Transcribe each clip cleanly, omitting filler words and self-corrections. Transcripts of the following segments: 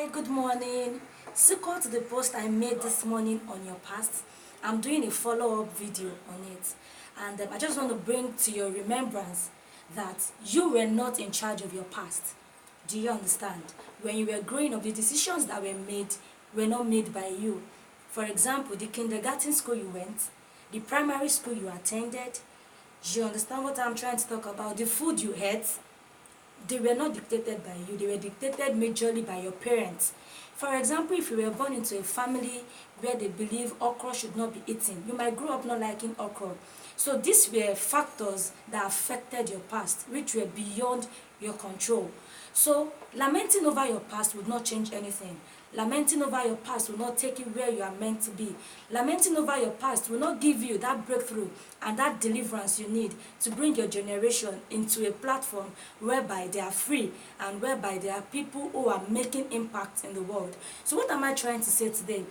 Hi, good morning. Sequel to the post I made this morning on your past, I'm doing a follow-up video on it. And I just want to bring to your remembrance that you were not in charge of your past. Do you understand? When you were growing up, the decisions that were made were not made by you. For example, the kindergarten school you went, the primary school you attended, do you understand what I'm trying to talk about? The food you ate, they were not dictated by you, they were dictated majorly by your parents. For example, if you were born into a family where they believe okra should not be eaten, you might grow up not liking okra. So these were factors that affected your past, which were beyond your control. So lamenting over your past would not change anything. Lamenting over your past will not take you where you are meant to be. Lamenting over your past will not give you that breakthrough and that deliverance you need to bring your generation into a platform whereby they are free and whereby there are people who are making impact in the world. So what am I trying to say today?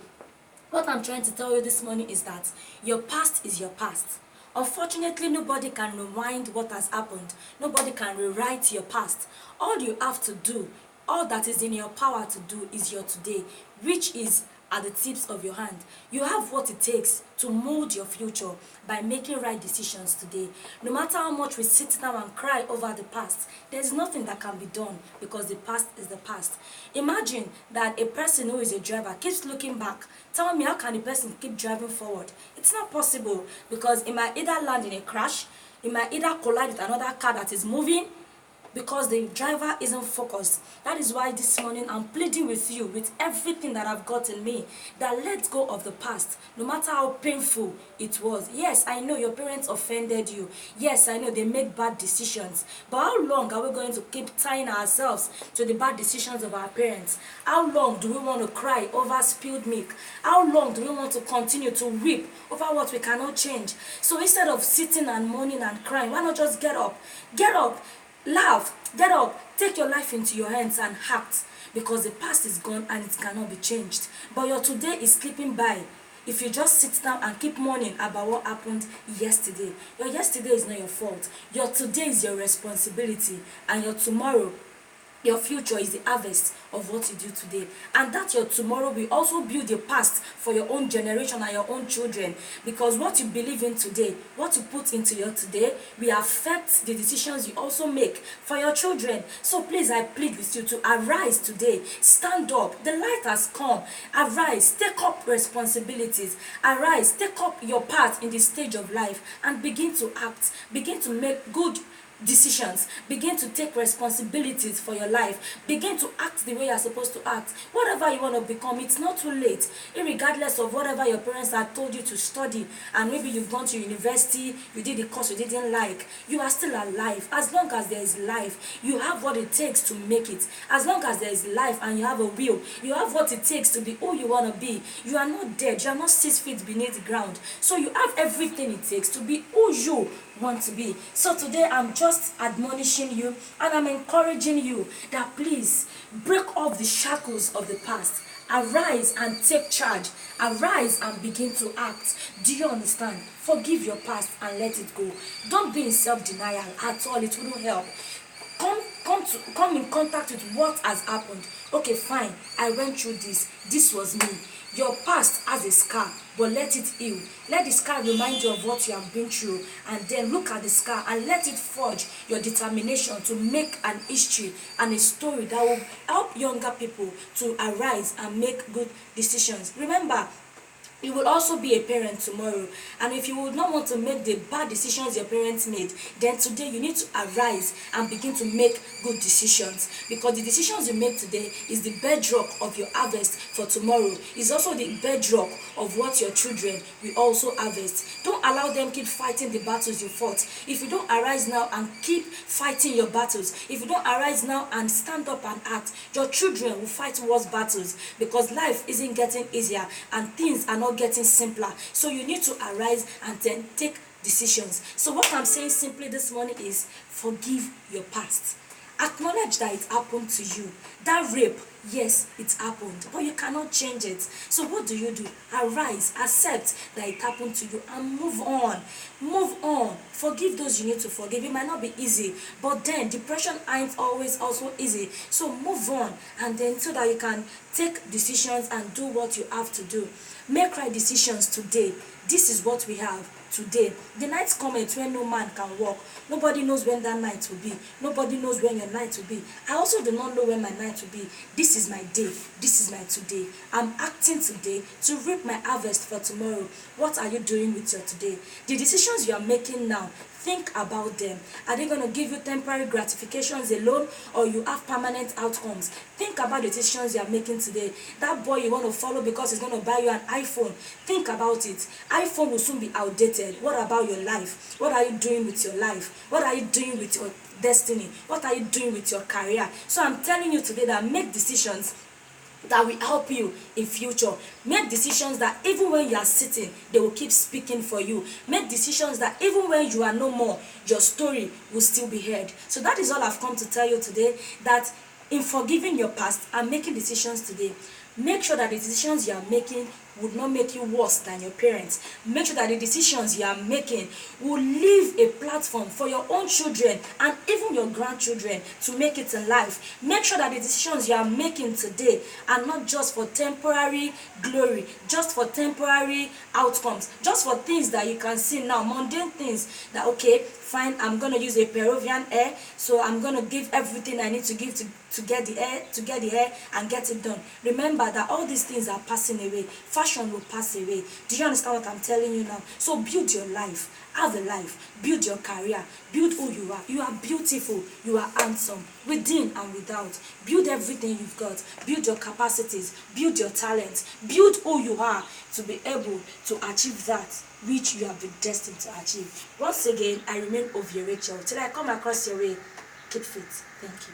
What I'm trying to tell you this morning is that your past is your past. Unfortunately, nobody can rewind what has happened. Nobody can rewrite your past. All you have to do, all that is in your power to do is your today, which is at the tips of your hand. You have what it takes to mold your future by making right decisions today. No matter how much we sit down and cry over the past, there's nothing that can be done because the past is the past. Imagine that a person who is a driver keeps looking back. Tell me, how can a person keep driving forward? It's not possible because it might either land in a crash, it might either collide with another car that is moving, because the driver isn't focused. That is why this morning I'm pleading with you, with everything that I've got in me, that let go of the past, no matter how painful it was. Yes, I know your parents offended you. Yes, I know they make bad decisions. But how long are we going to keep tying ourselves to the bad decisions of our parents? How long do we want to cry over spilled milk? How long do we want to continue to weep over what we cannot change? So instead of sitting and mourning and crying, why not just get up? Get up! Laugh, get up, take your life into your hands and act, because the past is gone and it cannot be changed. But your today is slipping by if you just sit down and keep mourning about what happened yesterday. Your yesterday is not your fault. Your today is your responsibility, and your tomorrow, your future, is the harvest of what you do today. And that your tomorrow will also build a past for your own generation and your own children. Because what you believe in today, what you put into your today, will affect the decisions you also make for your children. So please, I plead with you to arise today. Stand up. The light has come. Arise. Take up responsibilities. Arise. Take up your part in the stage of life and begin to act. Begin to make good decisions. Begin to take responsibilities for your life. Begin to act the way you're supposed to act. Whatever you want to become, it's not too late. Irregardless of whatever your parents have told you to study, and maybe you've gone to university, you did the course you didn't like, you are still alive. As long as there is life, you have what it takes to make it. As long as there is life and you have a will, you have what it takes to be who you want to be. You are not dead. You are not 6 feet beneath the ground. So you have everything it takes to be who you want to be. So today I'm just admonishing you and I'm encouraging you that please break off the shackles of the past. Arise and take charge. Arise and begin to act. Do you understand? Forgive your past and let it go. Don't be in self-denial at all. It wouldn't help. Come in contact with what has happened. Okay, fine, I went through this. This was me. Your past has a scar, but let it heal. Let the scar remind you of what you have been through, and then look at the scar and let it forge your determination to make an history and a story that will help younger people to arise and make good decisions. Remember, you will also be a parent tomorrow, and if you would not want to make the bad decisions your parents made, then today you need to arise and begin to make good decisions, because the decisions you make today is the bedrock of your harvest for tomorrow. It's also the bedrock of what your children will also harvest. Don't allow them keep fighting the battles you fought. If you don't arise now and keep fighting your battles, if you don't arise now and stand up and act, your children will fight worse battles, because life isn't getting easier and things are not getting simpler. So you need to arise and then take decisions. So what I'm saying simply this morning is forgive your past. Acknowledge that it happened to you. That rape, yes, it happened, but you cannot change it. So what do? Arise, accept that it happened to you, and move on. Move on. Forgive those you need to forgive. It might not be easy, but then depression ain't always also easy. So move on, and then so that you can take decisions and do what you have to do. Make right decisions today. This is what we have today. The night cometh when no man can walk. Nobody knows when that night will be. Nobody knows when your night will be. I also do not know when my night will be. This is my day. This is my today. I'm acting today to reap my harvest for tomorrow. What are you doing with your today? The decisions you are making now, think about them. Are they going to give you temporary gratifications alone, or you have permanent outcomes? Think about the decisions you are making today. That boy you want to follow because he's going to buy you an iPhone, think about it. iPhone will soon be outdated. What about your life? What are you doing with your life? What are you doing with your destiny? What are you doing with your career? So I'm telling you today that make decisions that will help you in future. Make decisions that even when you are sitting, they will keep speaking for you. Make decisions that even when you are no more, your story will still be heard. So that is all I've come to tell you today, that in forgiving your past and making decisions today, make sure that the decisions you are making would not make you worse than your parents. Make sure that the decisions you are making will leave a platform for your own children and even your grandchildren to make it in life. Make sure that the decisions you are making today are not just for temporary glory, just for temporary outcomes, just for things that you can see now, mundane things that, okay, fine, I'm going to use a Peruvian hair, so I'm going to give everything I need to give to get the hair and get it done. Remember that all these things are passing away. Fashion will pass away. Do you understand what I'm telling you now? So build your life. Have a life. Build your career. Build who you are. You are beautiful. You are handsome. Within and without. Build everything you've got. Build your capacities. Build your talents. Build who you are to be able to achieve that which you have been destined to achieve. Once again, I remain Ovia Rachel. Till I come across your way, keep fit. Thank you.